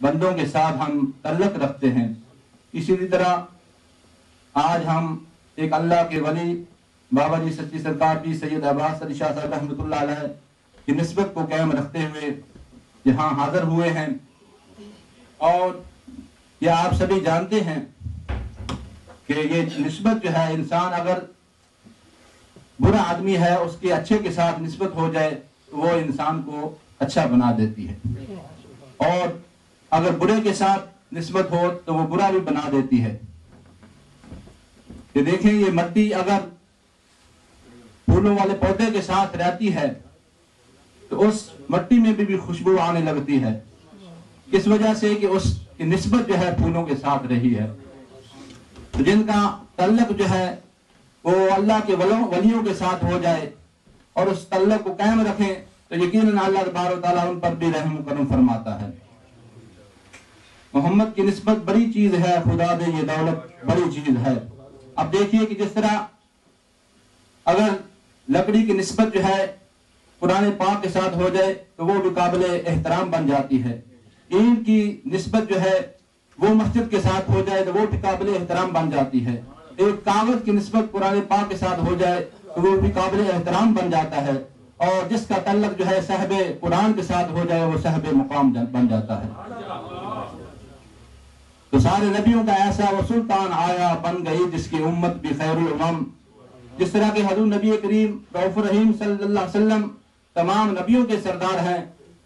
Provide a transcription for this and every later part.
بندوں کے ساتھ ہم تعلق رکھتے ہیں، اسی طرح آج ہم ایک اللہ کے ولی بابا جی سچی سرکار بھی سید عباس علی شاہ صاحب رحمۃ اللہ علیہ کی نسبت کو قائم رکھتے ہوئے یہاں حاضر ہوئے ہیں، اور یہ آپ سبھی جانتے ہیں کہ یہ نسبت جو ہے، انسان اگر برا آدمی ہے اس کے اچھے کے ساتھ نسبت ہو جائے تو وہ انسان کو اچھا بنا دیتی ہے، اور اگر برے کے ساتھ نسبت ہو تو وہ برا بھی بنا دیتی ہے۔ کہ دیکھیں یہ مٹی اگر پھولوں والے پودے کے ساتھ رہتی ہے تو اس مٹی میں بھی خوشبو آنے لگتی ہے، کس وجہ سے کہ اس کی نسبت جو ہے پھولوں کے ساتھ رہی ہے۔ تو جن کا تعلق جو ہے وہ اللہ کے ولیوں کے ساتھ ہو جائے اور اس تعلق کو قائم رکھیں تو یقیناً اللہ تبارک و تعالیٰ ان پر بھی رحم و کرم فرماتا ہے۔ محمد کی نسبت بڑی چیز ہے، خدا دے یہ دولت بڑی چیز ہے۔ اب دیکھیے کہ جس طرح اگر لکڑی کی نسبت جو ہے قرآن پاک کے ساتھ ہو جائے تو وہ بھی قابل احترام بن جاتی ہے، اینٹ کی نسبت جو ہے وہ مسجد کے ساتھ ہو جائے تو وہ بھی قابل احترام بن جاتی ہے، ایک کاغذ کی نسبت قرآن پاک کے ساتھ ہو جائے تو وہ بھی قابل احترام بن جاتا ہے، اور جس کا تعلق جو ہے صاحب قرآن کے ساتھ ہو جائے وہ صاحب مقام بن جاتا ہے۔ تو سارے نبیوں کا ایسا وہ سلطان آیا بن گئی جس کی امت بھی خیر الامم، جس طرح کہ حضور نبی کریم رؤوف الرحیم صلی اللہ علیہ وسلم تمام نبیوں کے سردار ہیں،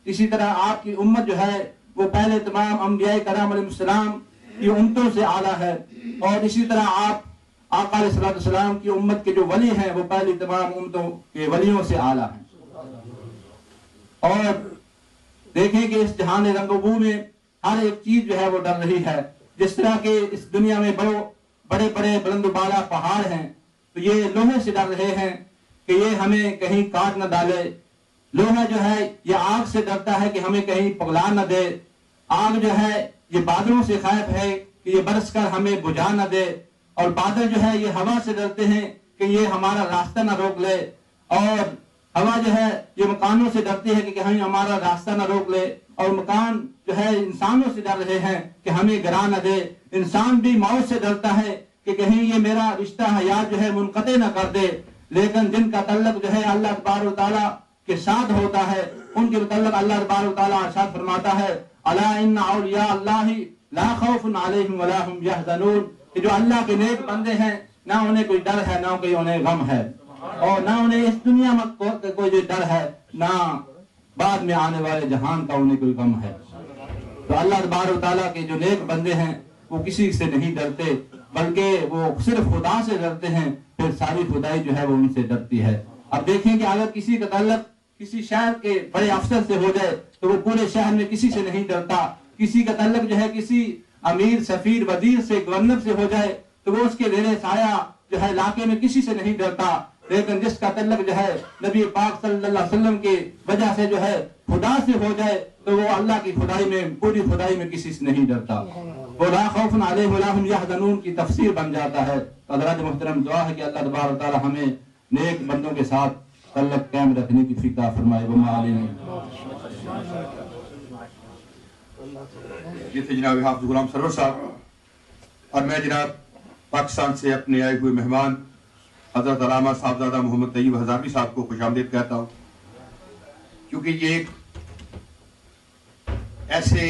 اسی طرح آپ کی امت جو ہے وہ پہلے تمام انبیاء کرام علیہ السلام کی امتوں سے اعلیٰ ہے، اور اسی طرح آپ آقا علیہ السلام کی امت کے جو ولی ہیں وہ پہلی تمام امتوں کے ولیوں سے اعلیٰ ہیں۔ اور دیکھیں کہ اس جہان رنگ و بو میں ہر ایک چیز جو ہے وہ ڈر رہی ہے، جس طرح کہ اس دنیا میں بڑے بڑے بلند و بالا پہاڑ ہیں تو یہ لوہے سے ڈر رہے ہیں کہ یہ ہمیں کہیں کاٹ نہ ڈالے، لوہا جو ہے یہ آگ سے ڈرتا ہے کہ ہمیں کہیں پگلا نہ دے، آگ جو ہے یہ بادلوں سے خائف ہے کہ یہ برس کر ہمیں بجھا نہ دے، اور بادل جو ہے یہ ہوا سے ڈرتے ہیں کہ یہ ہمارا راستہ نہ روک لے، اور ہوا جو ہے یہ مکانوں سے ڈرتی ہے کہ کہیں ہمارا راستہ نہ روک لے، اور مکان جو ہے انسانوں سے ڈر رہے ہیں کہ ہمیں گرا نہ دے، انسان بھی موت سے ڈرتا ہے کہ کہیں یہ میرا رشتہ حیات جو ہے منقطع نہ کر دے، لیکن جن کا تعلق جو ہے اللہ تبارک و تعالیٰ کے ساتھ ہوتا ہے ان کے متعلق اللہ تبارک و تعالیٰ ارشاد فرماتا ہے الا ان اولیاء اللہ لا خوف علیہم ولا هم یحزنون، کہ جو اللہ کے نیک بندے ہیں نہ انہیں کوئی ڈر ہے نہ کوئی انہیں غم ہے، اور نہ انہیں اس دنیا میں کوئی ڈر ہے نہ بعد میں آنے والے جہان کا انہیں کوئی غم ہے۔ تو اللہ تبارک و تعالیٰ کے جو نیک بندے ہیں وہ کسی سے نہیں ڈرتے بلکہ وہ صرف خدا سے ڈرتے ہیں، پھر ساری خدائی جو ہے وہ ان سے ڈرتی ہے۔ اب دیکھیں کہ اگر کسی کا تعلق کسی شہر کے بڑے افسر سے ہو جائے تو وہ پورے شہر میں کسی سے نہیں ڈرتا، کسی کا تعلق جو ہے کسی امیر سفیر وزیر سے گورنر سے ہو جائے تو وہ اس کے زیر سایہ جو ہے علاقے میں کسی سے نہیں ڈرتا، لیکن جس کا تعلق جو ہے نبی پاک صلی اللہ علیہ وسلم کی وجہ سے جو ہے خدا سے ہو جائے تو وہ اللہ کی خدائی میں پوری خدائی میں کسی سے نہیں ڈرتا، وہ لا خوف علیہم ولا هم یحزنون کی تفسیر بن جاتا ہے۔ حضرات محترم دعا ہے کہ اللہ تبارک و تعالی ہمیں نیک بندوں کے ساتھ تعلق قائم رکھنے کی فکر فرمائے۔ یہ تھے جناب حافظ غلام سرور صاحب، اور میں جناب پاکستان سے اپنے آئے ہوئے مہمان حضرت علامہ صاحبزادہ محمد طیب ہزاروی صاحب کو خوش آمدید کہتا ہوں، کیونکہ یہ ایک ایسے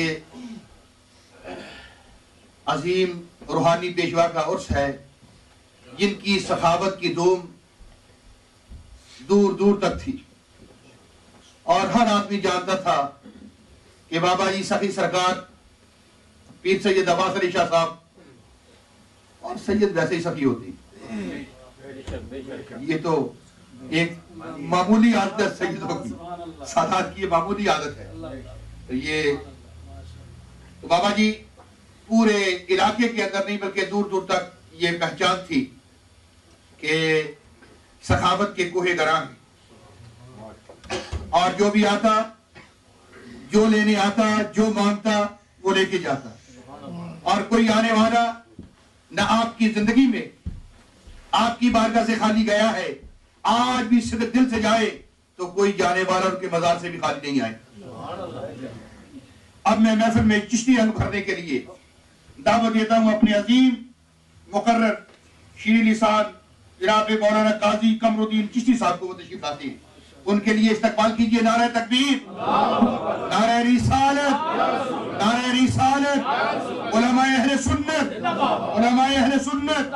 عظیم روحانی پیشوا کا عرس ہے جن کی سخاوت کی دوم دور دور تک تھی، اور ہر آدمی جانتا تھا کہ بابا جی سخی سرکار پیر سید عباس علی شاہ صاحب، اور سید ویسے ہی سخی ہوتی، یہ تو ایک معمولی عادت ہے سیدوں کی، سادات کی یہ معمولی عادت ہے۔ تو بابا جی پورے علاقے کے اندر نہیں بلکہ دور دور تک یہ پہچان تھی کہ سخاوت کے کوہ گراں ہیں، اور جو بھی آتا جو لینے آتا جو مانگتا وہ لے کے جاتا، اور کوئی آنے والا نہ آپ کی زندگی میں آپ کی بارگاہ سے خالی گیا ہے، آج بھی صدق دل سے جائے تو کوئی جانے والا ان کے مزار سے بھی خالی نہیں آئے۔ اب میں محفل میں چشتی رنگ بھرنے کے لیے دعوت دیتا ہوں اپنے عظیم مقرر شیریں لسان جناب مولانا قاضی قمر الدین چشتی صاحب کو وہ تشریف لاتے ہیں، ان کے لیے استقبال کیجئے۔ نعرہ تکبیر، نعرہ رسالت، نعرہ رسالت، علماء اہل سنت، علماء اہل سنت۔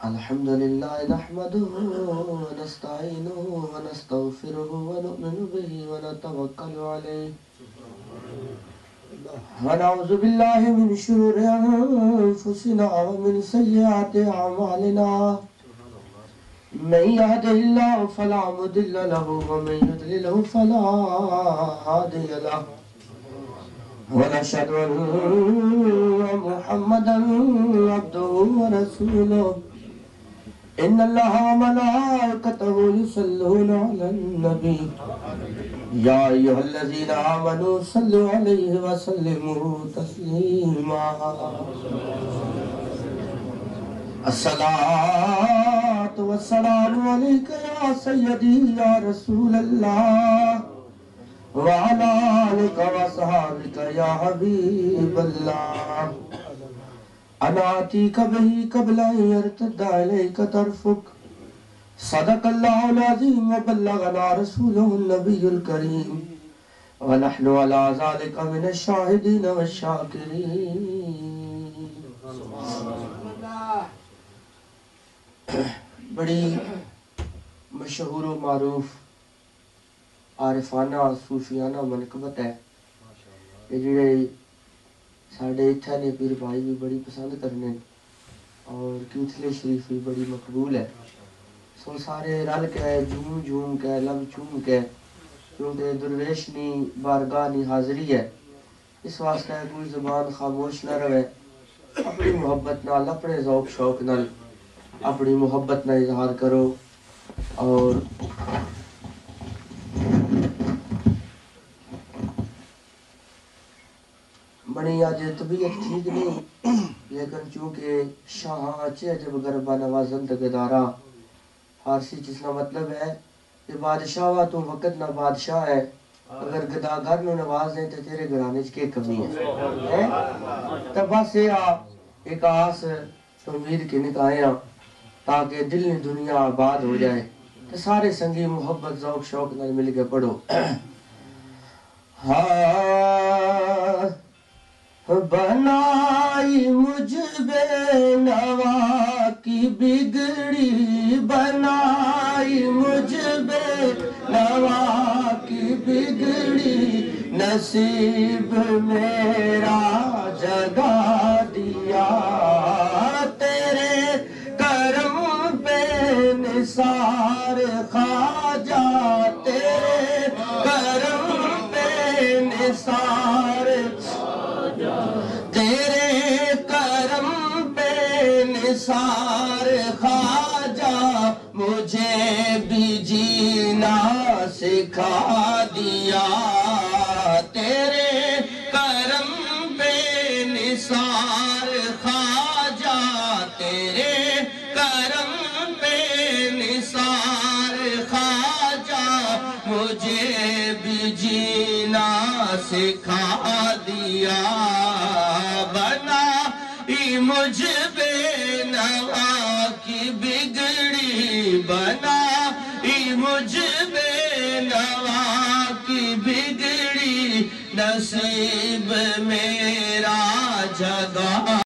الحمد لله نحمده ونستعينه ونستغفره ونؤمن به ونتوكل عليه ونعوذ بالله من شرور أنفسنا ومن سيئات أعمالنا من يهده الله فلا مضل له ومن يضلل فلا هادي له ونشهد أن محمدا عبده ورسوله إن الله وملائكته يصلون على النبي يا أيها الذين آمنوا صلوا عليه وسلموا تسليما الصلاة والسلام عليك يا سيدي يا رسول الله وعلى آلك وصحابك يا حبيب الله أنا آتيك به قبل أن يرتد إليك طرفك صدق الله العظيم وبلغنا رسوله النبي الكريم ونحن على ذلك من الشاهدين والشاكرين۔ بڑی مشہور و معروف عارفانہ صوفیانہ منقبت ہے یہ جڑے ساڑھے اتھا نے پیر بھائی بھی بڑی پسند کرنے اور کیوتھلے شریف بھی بڑی مقبول ہے۔ سو سارے رل کے جھوم جھوم کے لب چوم کے کیونکہ درویشنی بارگاہ نی حاضری ہے، اس واسطے کوئی زبان خاموش نہ رہے، اپنی محبت نال اپنے ذوق شوق نال اپنی محبت نہ اظہار کرو۔ اور بڑی آج طبیعت ٹھیک نہیں، لیکن چونکہ شاہاں اچھے جب گربہ نوازند گدارا فارسی جس کا مطلب ہے کہ بادشاہ تو وقت نہ بادشاہ ہے، اگر گداگر نو نواز دیں تو تیرے گھرانے کے کمی ہے۔ تب بس یہ ایک آس امید کے نکائیاں تاکہ دل نے دنیا آباد ہو جائے تو سارے سنگی محبت ذوق شوق نال مل کے پڑھو۔ بنائی مجھ بے نوا کی بگڑی، بنائی مجھ بے نوا کی بگڑی، نصیب میرا جگا دیا تیرے کرم پہ نثار خواجہ، تیرے کرم پہ نثار، تیرے کرم پہ نثار خواجہ، مجھے بھی جینا سکھا دیا تیرے کرم پہ نثار خواجہ، تیرے کرم پہ نثار خواجہ، مجھے بھی جینا سکھا دیا۔ بنائی مجھ بے نوا کی بگڑی، بنائی مجھ بے نوا کی بگڑی، نصیب میرا جگا